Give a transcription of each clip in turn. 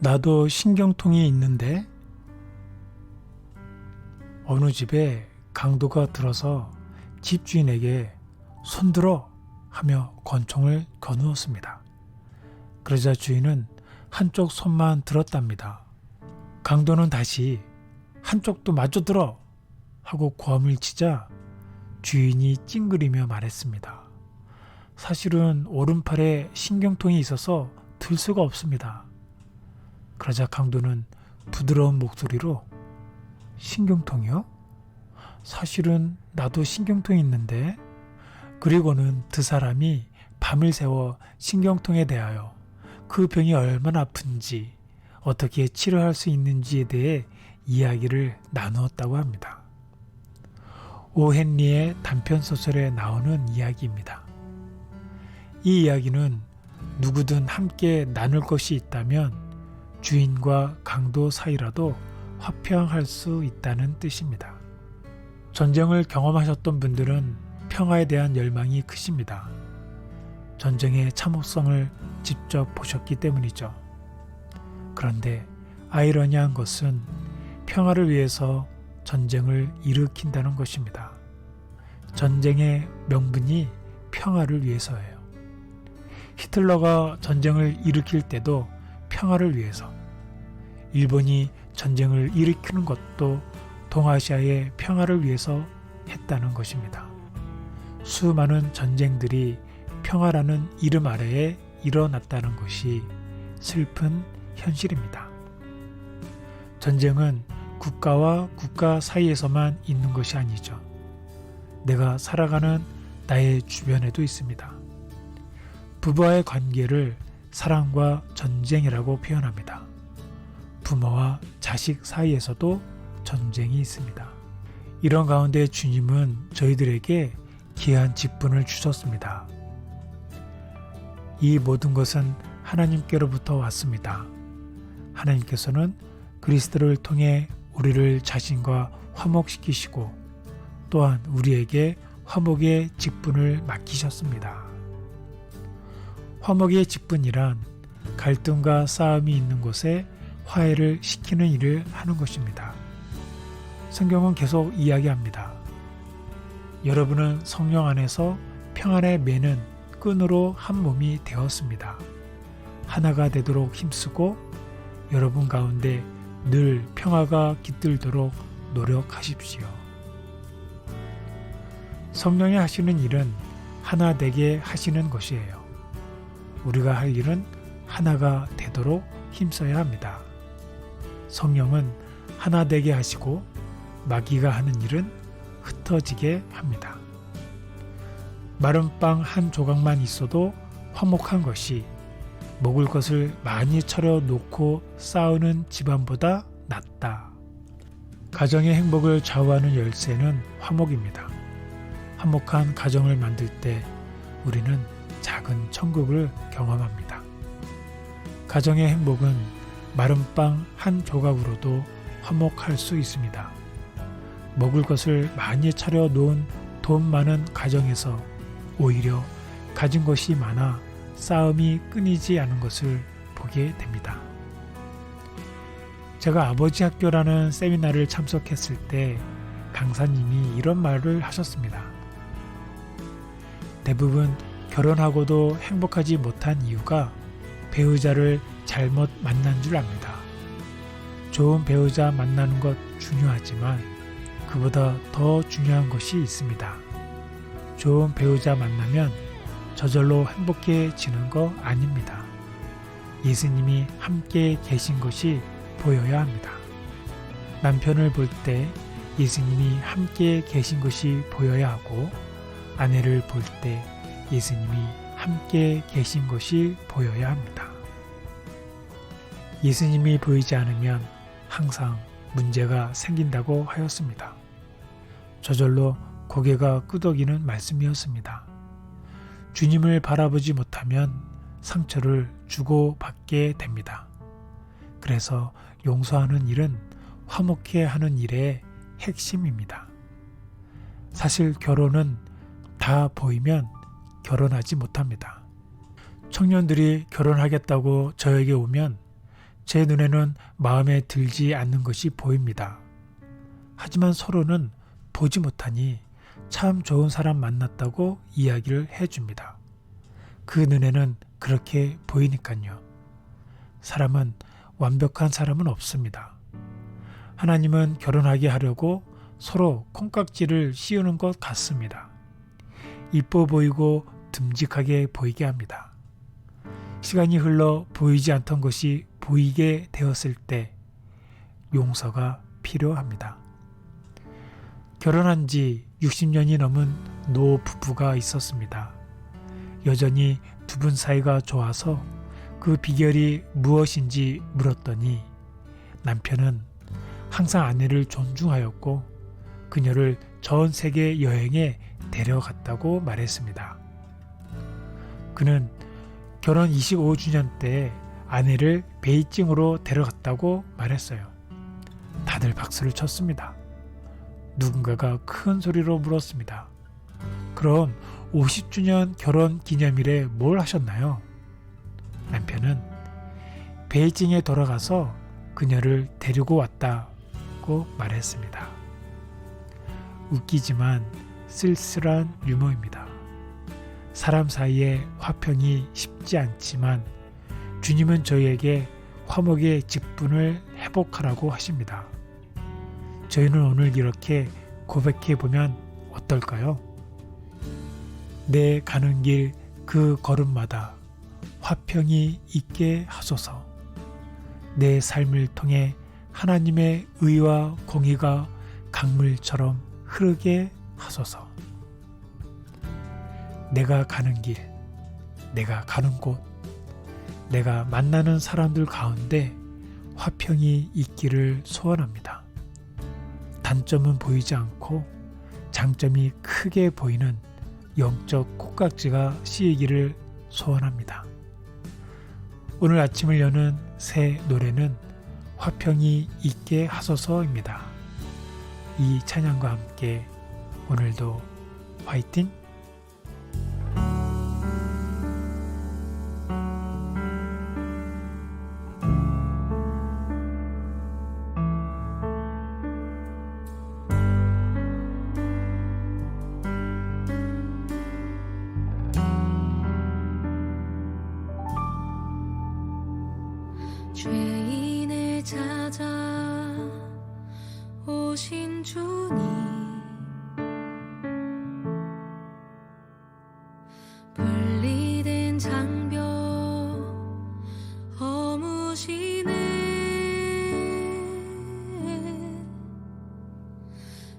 나도 신경통이 있는데 어느 집에 강도가 들어서 집주인에게 손들어 하며 권총을 거누었습니다. 그러자 주인은 한쪽 손만 들었답니다. 강도는 다시 한쪽도 마저 들어 하고 고함을 치자 주인이 찡그리며 말했습니다. 사실은 오른팔에 신경통이 있어서 들 수가 없습니다. 그러자 강도는 부드러운 목소리로 신경통이요? 사실은 나도 신경통이 있는데. 그리고는 두 사람이 밤을 새워 신경통에 대하여 그 병이 얼마나 아픈지 어떻게 치료할 수 있는지에 대해 이야기를 나누었다고 합니다. 오 헨리의 단편소설에 나오는 이야기입니다. 이 이야기는 누구든 함께 나눌 것이 있다면 주인과 강도 사이라도 화평할 수 있다는 뜻입니다. 전쟁을 경험하셨던 분들은 평화에 대한 열망이 크십니다. 전쟁의 참혹성을 직접 보셨기 때문이죠. 그런데 아이러니한 것은 평화를 위해서 전쟁을 일으킨다는 것입니다. 전쟁의 명분이 평화를 위해서예요. 히틀러가 전쟁을 일으킬 때도 평화를 위해서, 일본이 전쟁을 일으키는 것도 동아시아의 평화를 위해서 했다는 것입니다. 수많은 전쟁들이 평화라는 이름 아래에 일어났다는 것이 슬픈 현실입니다. 전쟁은 국가와 국가 사이에서만 있는 것이 아니죠. 내가 살아가는 나의 주변에도 있습니다. 부부와의 관계를 사랑과 전쟁이라고 표현합니다. 부모와 자식 사이에서도 전쟁이 있습니다. 이런 가운데 주님은 저희들에게 귀한 직분을 주셨습니다. 이 모든 것은 하나님께로부터 왔습니다. 하나님께서는 그리스도를 통해 우리를 자신과 화목시키시고 또한 우리에게 화목의 직분을 맡기셨습니다. 화목의 직분이란 갈등과 싸움이 있는 곳에 화해를 시키는 일을 하는 것입니다. 성경은 계속 이야기합니다. 여러분은 성령 안에서 평안에 매는 끈으로 한 몸이 되었습니다. 하나가 되도록 힘쓰고 여러분 가운데 늘 평화가 깃들도록 노력하십시오. 성령이 하시는 일은 하나 되게 하시는 것이에요. 우리가 할 일은 하나가 되도록 힘써야 합니다. 성령은 하나 되게 하시고 마귀가 하는 일은 흩어지게 합니다. 마른 빵 한 조각만 있어도 화목한 것이 먹을 것을 많이 차려 놓고 싸우는 집안보다 낫다. 가정의 행복을 좌우하는 열쇠는 화목입니다. 화목한 가정을 만들 때 우리는 작은 천국을 경험합니다. 가정의 행복은 마른 빵 한 조각으로도 화목할 수 있습니다. 먹을 것을 많이 차려 놓은 돈 많은 가정에서 오히려 가진 것이 많아 싸움이 끊이지 않은 것을 보게 됩니다. 제가 아버지 학교라는 세미나를 참석했을 때 강사님이 이런 말을 하셨습니다. 대부분 결혼하고도 행복하지 못한 이유가 배우자를 잘못 만난 줄 압니다. 좋은 배우자 만나는 것 중요하지만 그보다 더 중요한 것이 있습니다. 좋은 배우자 만나면 저절로 행복해지는 거 아닙니다. 예수님이 함께 계신 것이 보여야 합니다. 남편을 볼 때 예수님이 함께 계신 것이 보여야 하고 아내를 볼 때 예수님이 함께 계신 것이 보여야 합니다. 예수님이 보이지 않으면 항상 문제가 생긴다고 하였습니다. 저절로 고개가 끄덕이는 말씀이었습니다. 주님을 바라보지 못하면 상처를 주고받게 됩니다. 그래서 용서하는 일은 화목해 하는 일의 핵심입니다. 사실 결혼은 다 보이면 결혼하지 못합니다. 청년들이 결혼하겠다고 저에게 오면 제 눈에는 마음에 들지 않는 것이 보입니다. 하지만 서로는 보지 못하니 참 좋은 사람 만났다고 이야기를 해줍니다. 그 눈에는 그렇게 보이니까요. 사람은 완벽한 사람은 없습니다. 하나님은 결혼하게 하려고 서로 콩깍지를 씌우는 것 같습니다. 이뻐 보이고 듬직하게 보이게 합니다. 시간이 흘러 보이지 않던 것이 보이게 되었을 때 용서가 필요합니다. 결혼한 지 60년이 넘은 노 부부가 있었습니다. 여전히 두 분 사이가 좋아서 그 비결이 무엇인지 물었더니 남편은 항상 아내를 존중하였고 그녀를 전 세계 여행에 데려갔다고 말했습니다. 그는 결혼 25주년 때 아내를 베이징으로 데려갔다고 말했어요. 다들 박수를 쳤습니다. 누군가가 큰 소리로 물었습니다. 그럼 50주년 결혼 기념일에 뭘 하셨나요? 남편은 베이징에 돌아가서 그녀를 데리고 왔다고 말했습니다. 웃기지만 쓸쓸한 유머입니다. 사람 사이에 화평이 쉽지 않지만 주님은 저희에게 화목의 직분을 회복하라고 하십니다. 저희는 오늘 이렇게 고백해 보면 어떨까요? 내 가는 길 그 걸음마다 화평이 있게 하소서. 내 삶을 통해 하나님의 의와 공의가 강물처럼 흐르게 하소서. 내가 가는 길, 내가 가는 곳, 내가 만나는 사람들 가운데 화평이 있기를 소원합니다. 단점은 보이지 않고 장점이 크게 보이는 영적 콩깍지가 씌이기를 소원합니다. 오늘 아침을 여는 새 노래는 화평이 있게 하소서입니다. 이 찬양과 함께 오늘도 화이팅! 죄인을 찾아 오신 주님, 분리된 장벽 허무시네.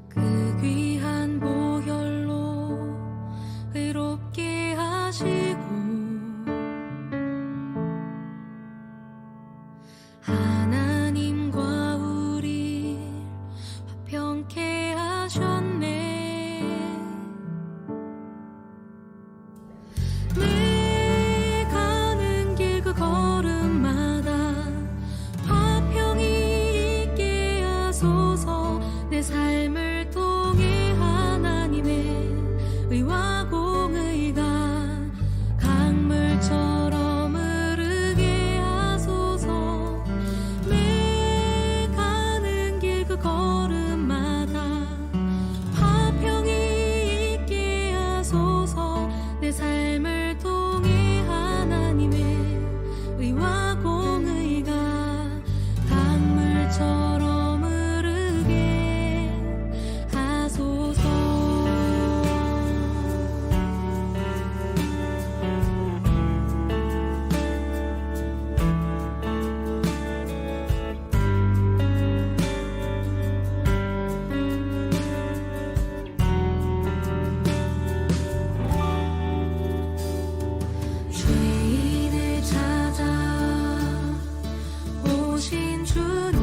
그 귀한 보혈로 의롭게 하시고 하나님과 우리 화평케 하셨네. 내 가는 길 그 걸음마다 화평이 있게 하소서. 내 삶을 통해 하나님의 의와 공의가 강물처럼 흐르게 하소서. 내 가는 길 그 걸음마다 화평이 있게 하소서. 내 삶을 통해 하나님의 의와 공의가 강물처럼 흐르게 하소서. 죄인을 찾아 오신 주님,